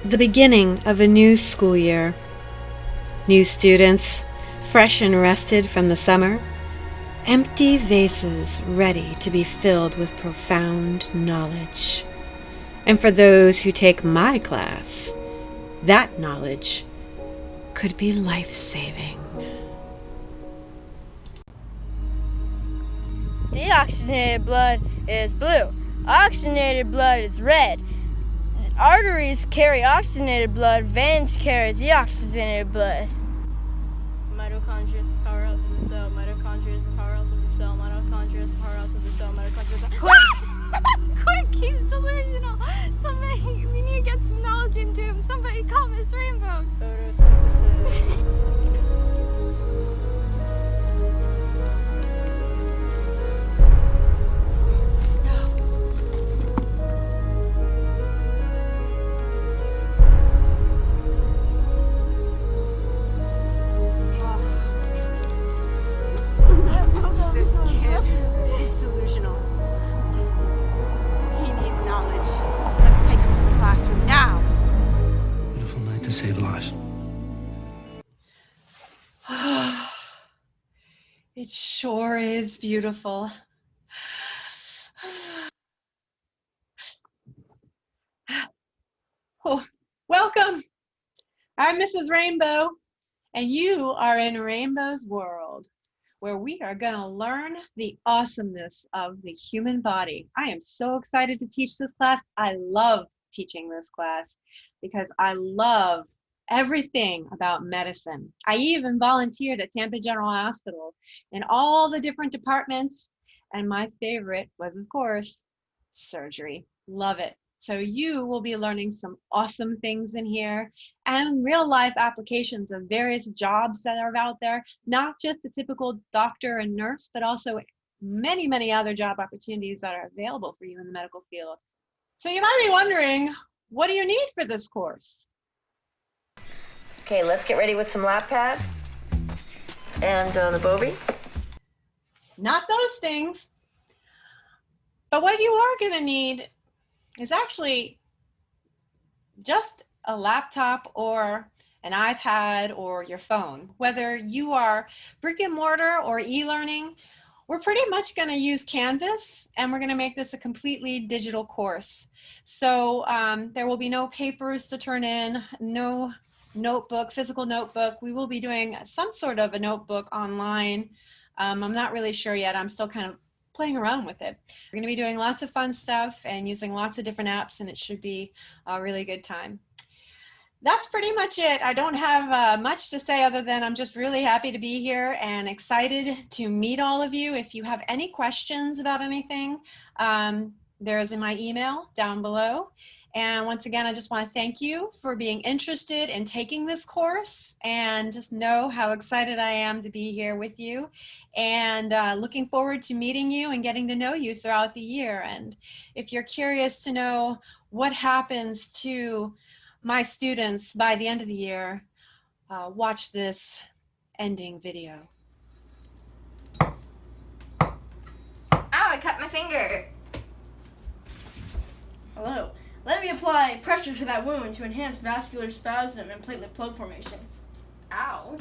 The beginning of a new school year. New students, fresh and rested from the summer. Empty vases ready to be filled with profound knowledge. And for those who take my class, that knowledge could be life-saving. Deoxygenated blood is blue. Oxygenated blood is red. Arteries carry oxygenated blood. Veins carry deoxygenated blood. Mitochondria is the powerhouse of the cell. Mitochondria is the powerhouse of the cell. Mitochondria is the powerhouse of the cell. Mitochondria is the... Quick, he's delusional. Somebody, we need to get some knowledge into him. Somebody call Miss Rainbow. Photosynthesis. This kid is delusional. He needs knowledge. Let's take him to the classroom now. Beautiful night to save lives. It sure is beautiful. Oh, welcome. I'm Mrs. Rainbow, and you are in Rainbow's world, where we are going to learn the awesomeness of the human body. I am so excited to teach this class. I love teaching this class because I love everything about medicine. I even volunteered at Tampa General Hospital in all the different departments, and my favorite was, of course, surgery. Love it. So you will be learning some awesome things in here and real life applications of various jobs that are out there, not just the typical doctor and nurse, but also many, many other job opportunities that are available for you in the medical field. So you might be wondering, what do you need for this course? Okay, let's get ready with some lap pads and the Bovie. Not those things. But what you are going to need is actually just a laptop or an iPad or your phone. Whether you are brick and mortar or e-learning, we're pretty much going to use Canvas, and we're going to make this a completely digital course. So there will be no papers to turn in, no notebook, physical notebook. We will be doing some sort of a notebook online. I'm not really sure yet. I'm still kind of playing around with it. We're going to be doing lots of fun stuff and using lots of different apps, and it should be a really good time. That's pretty much it. I don't have much to say other than I'm just really happy to be here and excited to meet all of you. If you have any questions about anything, there's in my email down below. And once again, I just want to thank you for being interested in taking this course, and just know how excited I am to be here with you, and looking forward to meeting you and getting to know you throughout the year. And if you're curious to know what happens to my students by the end of the year, watch this ending video. Ow, I cut my finger. Hello. Let me apply pressure to that wound to enhance vascular spasm and platelet plug formation. Ow.